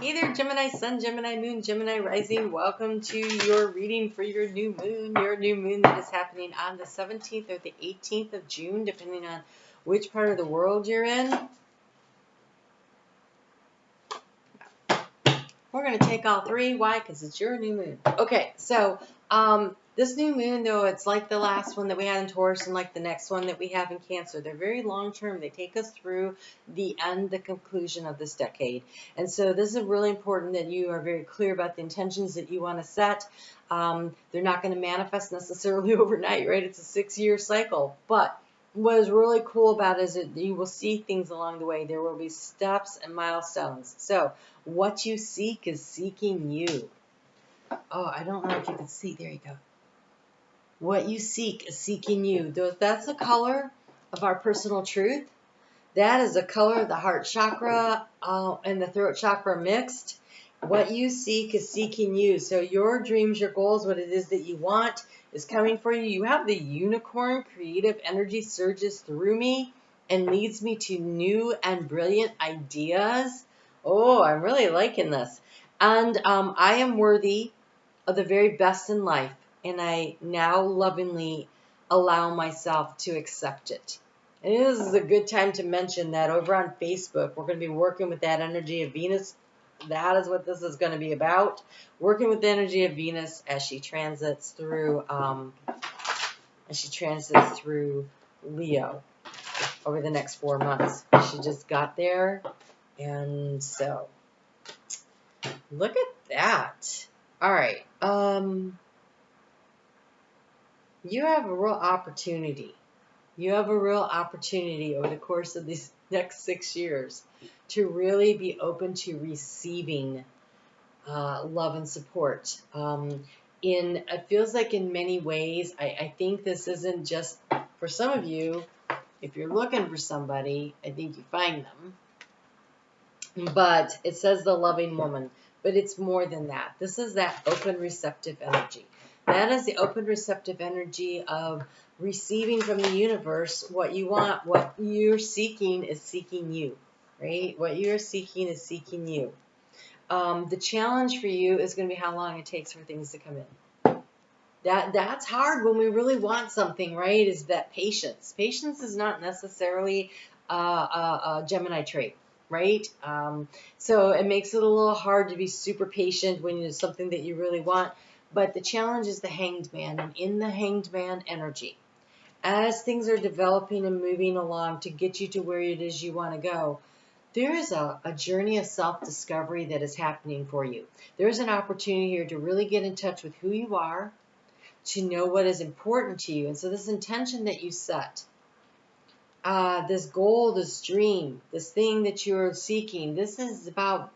Hey there, Gemini Sun, Gemini Moon, Gemini Rising. Welcome to your reading for your new moon that is happening on the 17th or the 18th of June, depending on which part of the world you're in. We're going to take all three. Why? Because it's your new moon. Okay, so this new moon, though, it's like the last one that we had in Taurus and like the next one that we have in Cancer. They're very long term. They take us through the conclusion of this decade. And so this is really important that you are very clear about the intentions that you want to set. They're not going to manifest necessarily overnight, right? It's a 6-year cycle. But what is really cool about it is that you will see things along the way. There will be steps and milestones. So what you seek is seeking you. Oh, I don't know if you can see. There you go. What you seek is seeking you. That's the color of our personal truth. That is the color of the heart chakra and the throat chakra mixed. What you seek is seeking you. So your dreams, your goals, what it is that you want is coming for you. You have the unicorn creative energy surges through me and leads me to new and brilliant ideas. Oh, I'm really liking this. And I am worthy of the very best in life. And I now lovingly allow myself to accept it. And this is a good time to mention that over on Facebook, we're going to be working with that energy of Venus. That is what this is going to be about. Working with the energy of Venus as she transits through Leo over the next 4 months. She just got there, and so look at that. All right. You have a real opportunity. You have a real opportunity over the course of these next 6 years to really be open to receiving love and support. It feels like in many ways, I think this isn't just for some of you. If you're looking for somebody, I think you find them. But it says the loving woman, but it's more than that. This is that open receptive energy. That is the open receptive energy of receiving from the universe what you want. What you're seeking is seeking you, right? What you're seeking is seeking you. The challenge for you is going to be how long it takes for things to come in. That's hard when we really want something, right? Is that patience. Patience is not necessarily a Gemini trait, right? So it makes it a little hard to be super patient when it's something that you really want. But the challenge is the Hanged Man, and in the Hanged Man energy, as things are developing and moving along to get you to where it is you want to go, there is a journey of self-discovery that is happening for you. There's an opportunity here to really get in touch with who you are, to know what is important to you. And so this intention that you set, this goal, this dream, this thing that you're seeking, this is about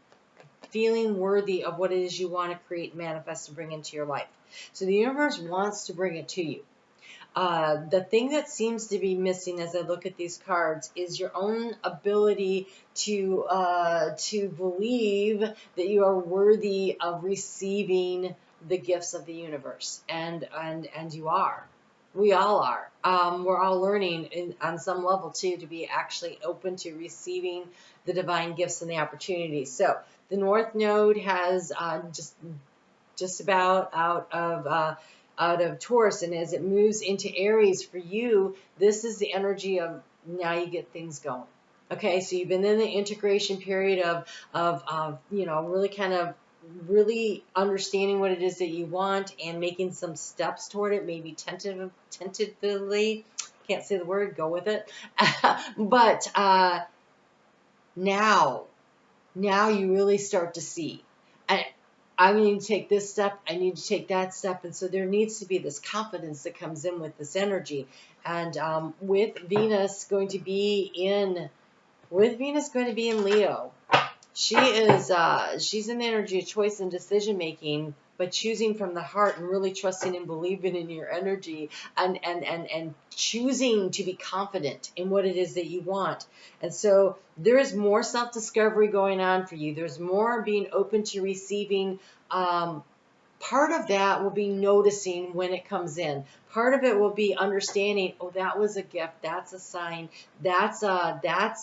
feeling worthy of what it is you want to create, manifest, and bring into your life. So the universe wants to bring it to you. The thing that seems to be missing as I look at these cards is your own ability to believe that you are worthy of receiving the gifts of the universe, and you are. We all are. We're all learning on some level too to be actually open to receiving the divine gifts and the opportunities. So the North Node has just about out of Taurus, and as it moves into Aries for you, this is the energy of now you get things going. Okay, so you've been in the integration period of really kind of really understanding what it is that you want and making some steps toward it, maybe tentatively, can't say the word, go with it. But now you really start to see. I need to take this step, I need to take that step, and so there needs to be this confidence that comes in with this energy. And with Venus going to be in Leo, she's in the energy of choice and decision making, but choosing from the heart and really trusting and believing in your energy, and choosing to be confident in what it is that you want. And so there is more self-discovery going on for you. There's more being open to receiving. Part of that will be noticing when it comes in. Part of it will be understanding, oh, that was a gift, that's a sign, that's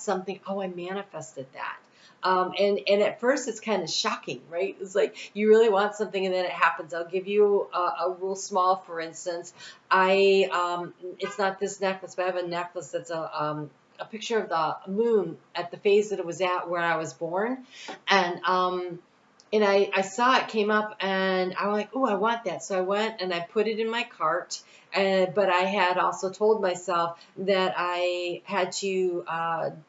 something, oh, I manifested that. And at first it's kind of shocking, right? It's like you really want something and then it happens. I'll give you a real small, for instance. It's not this necklace, but I have a necklace that's a picture of the moon at the phase that it was at where I was born. And I saw it came up and I was like, oh, I want that. So I went and I put it in my cart. But I had also told myself that I had to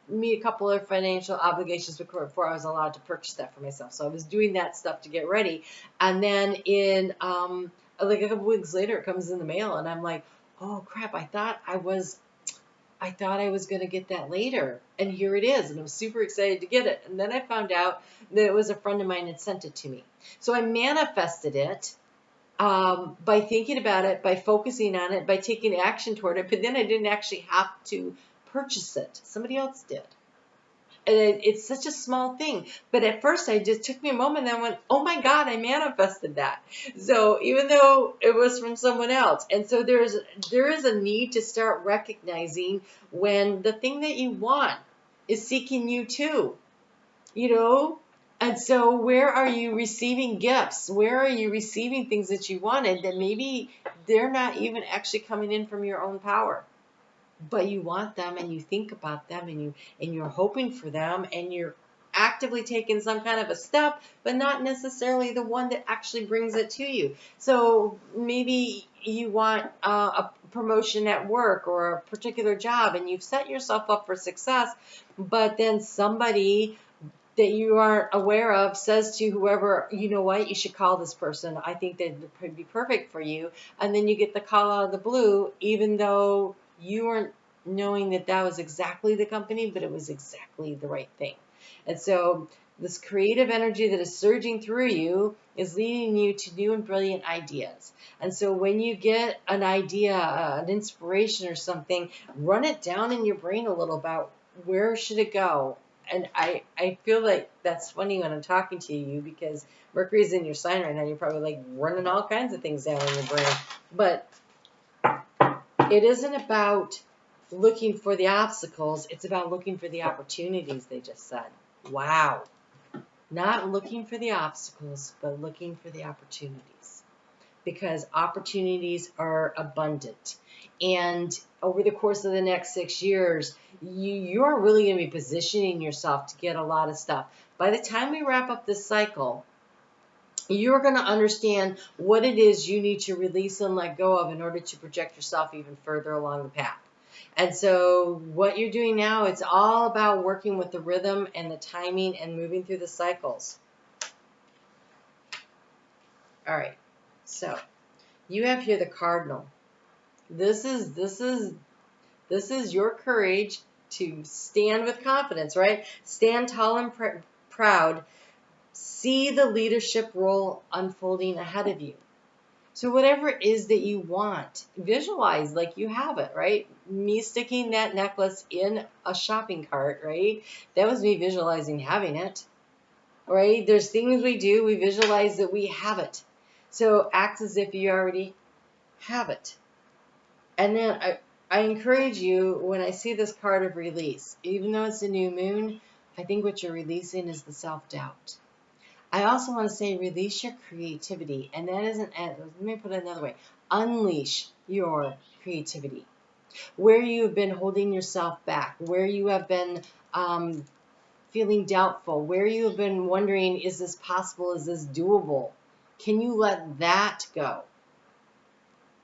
meet a couple of financial obligations before I was allowed to purchase that for myself. So I was doing that stuff to get ready. And then in like a couple weeks later, it comes in the mail and I'm like, oh crap, I thought I was going to get that later. And here it is. And I was super excited to get it. And then I found out that it was a friend of mine had sent it to me. So I manifested it by thinking about it, by focusing on it, by taking action toward it. But then I didn't actually have to purchase it. Somebody else did. And it's such a small thing. But at first, I just took me a moment and I went, oh my God, I manifested that. So even though it was from someone else. And so there is a need to start recognizing when the thing that you want is seeking you too. You know? And so where are you receiving gifts? Where are you receiving things that you wanted that maybe they're not even actually coming in from your own power? But you want them and you think about them and you're hoping for them and you're actively taking some kind of a step, but not necessarily the one that actually brings it to you. So maybe you want a promotion at work or a particular job and you've set yourself up for success, but then somebody that you aren't aware of says to whoever, you know what, you should call this person. I think that would be perfect for you. And then you get the call out of the blue, even though you weren't knowing that that was exactly the company, but it was exactly the right thing. And so this creative energy that is surging through you is leading you to new and brilliant ideas. And so when you get an idea, an inspiration or something, run it down in your brain a little about where should it go. And I feel like that's funny when I'm talking to you because Mercury's in your sign right now. You're probably like running all kinds of things down in your brain. But it isn't about looking for the obstacles. It's about looking for the opportunities, they just said. Wow. Not looking for the obstacles, but looking for the opportunities. Because opportunities are abundant. And over the course of the next 6 years, you're really going to be positioning yourself to get a lot of stuff. By the time we wrap up this cycle, you're going to understand what it is you need to release and let go of in order to project yourself even further along the path. And so what you're doing now, it's all about working with the rhythm and the timing and moving through the cycles. All right. So you have here the cardinal. This is your courage to stand with confidence, right? Stand tall and proud. See the leadership role unfolding ahead of you. So whatever it is that you want, visualize like you have it, right? Me sticking that necklace in a shopping cart, right? That was me visualizing having it, right? There's things we do, we visualize that we have it. So act as if you already have it. And then I encourage you, when I see this card of release, even though it's a new moon, I think what you're releasing is the self-doubt. I also want to say release your creativity. And that isn't, let me put it another way, unleash your creativity. Where you have been holding yourself back, where you have been feeling doubtful, where you have been wondering, is this possible, is this doable? Can you let that go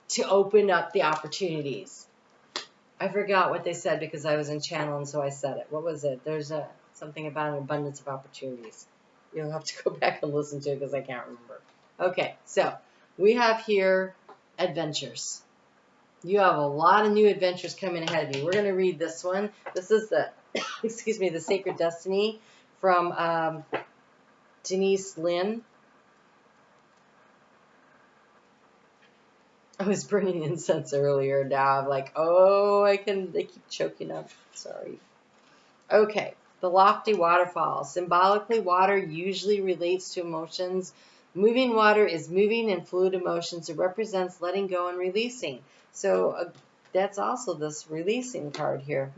to open up the opportunities? I forgot what they said because I was in channel and so I said it. What was it? There's something about an abundance of opportunities. You'll have to go back and listen to it because I can't remember. Okay, so we have here adventures. You have a lot of new adventures coming ahead of you. We're going to read this one. This is the, excuse me, the Sacred Destiny from Denise Linn. I was burning incense earlier. Now I'm like, oh, they keep choking up. Sorry. Okay. The lofty waterfall. Symbolically, water usually relates to emotions. Moving water is moving and fluid emotions. It represents letting go and releasing. So that's also this releasing card here.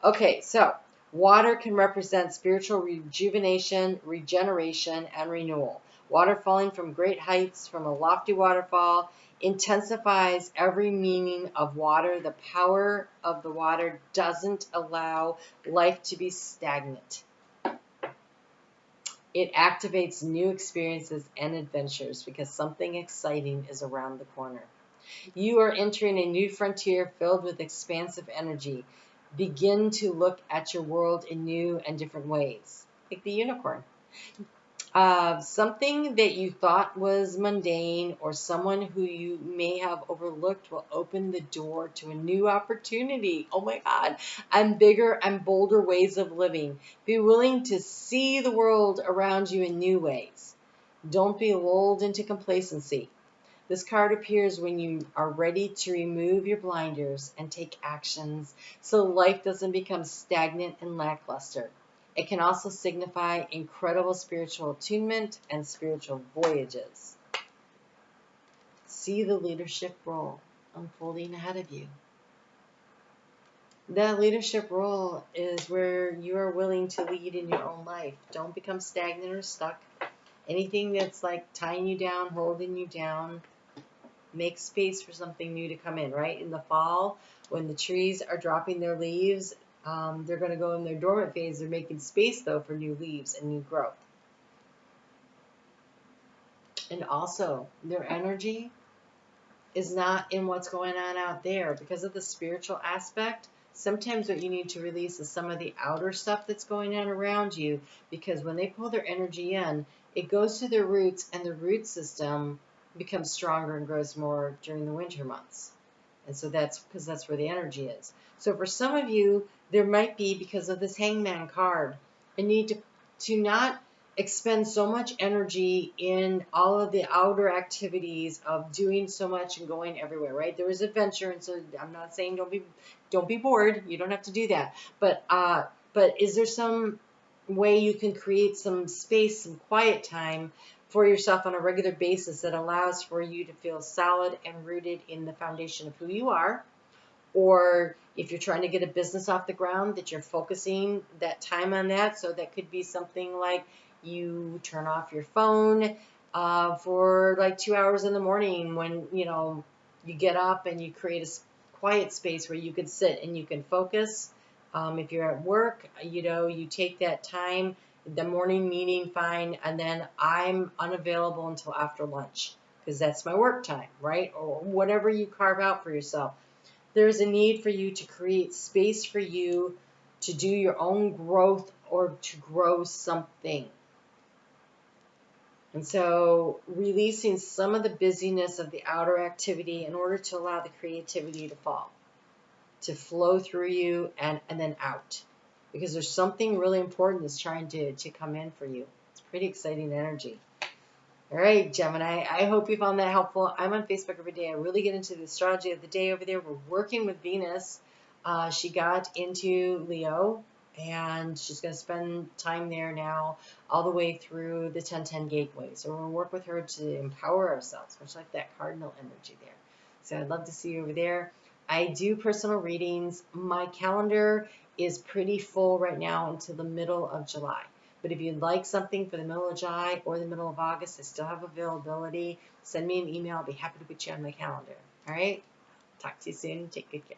Okay, so Water can represent spiritual rejuvenation, regeneration, and renewal. Water falling from great heights from a lofty waterfall intensifies every meaning of water. The power of the water doesn't allow life to be stagnant. It activates new experiences and adventures because something exciting is around the corner. You are entering a new frontier filled with expansive energy. Begin to look at your world in new and different ways, like the unicorn. Something that you thought was mundane or someone who you may have overlooked will open the door to a new opportunity. Oh my God. And bigger and bolder ways of living. Be willing to see the world around you in new ways. Don't be lulled into complacency. This card appears when you are ready to remove your blinders and take actions so life doesn't become stagnant and lackluster. It can also signify incredible spiritual attunement and spiritual voyages. See the leadership role unfolding ahead of you. That leadership role is where you are willing to lead in your own life. Don't become stagnant or stuck. Anything that's like tying you down, holding you down, make space for something new to come in, right? In the fall, when the trees are dropping their leaves, they're going to go in their dormant phase. They're making space, though, for new leaves and new growth. And also, their energy is not in what's going on out there. Because of the spiritual aspect, sometimes what you need to release is some of the outer stuff that's going on around you. Because when they pull their energy in, it goes to their roots, and the root system becomes stronger and grows more during the winter months. And so that's because that's where the energy is. So for some of you, there might be, because of this Hangman card, a need to not expend so much energy in all of the outer activities of doing so much and going everywhere, right? There is adventure, and so I'm not saying don't be bored. You don't have to do that. But is there some way you can create some space, some quiet time for yourself on a regular basis that allows for you to feel solid and rooted in the foundation of who you are? Or if you're trying to get a business off the ground, that you're focusing that time on that. So that could be something like you turn off your phone for like 2 hours in the morning when, you get up, and you create a quiet space where you can sit and you can focus. If you're at work, you take that time, the morning meeting, fine, and then I'm unavailable until after lunch because that's my work time, right? Or whatever you carve out for yourself. There's a need for you to create space for you to do your own growth or to grow something. And so releasing some of the busyness of the outer activity in order to allow the creativity to flow through you and then out. Because there's something really important that's trying to come in for you. It's pretty exciting energy. All right, Gemini, I hope you found that helpful. I'm on Facebook every day. I really get into the astrology of the day over there. We're working with Venus. She got into Leo, and she's going to spend time there now all the way through the 1010 gateway. So we're going to work with her to empower ourselves, much like that cardinal energy there. So I'd love to see you over there. I do personal readings. My calendar is pretty full right now until the middle of July. But if you'd like something for the middle of July or the middle of August, I still have availability. Send me an email. I'll be happy to put you on my calendar. All right? Talk to you soon. Take good care.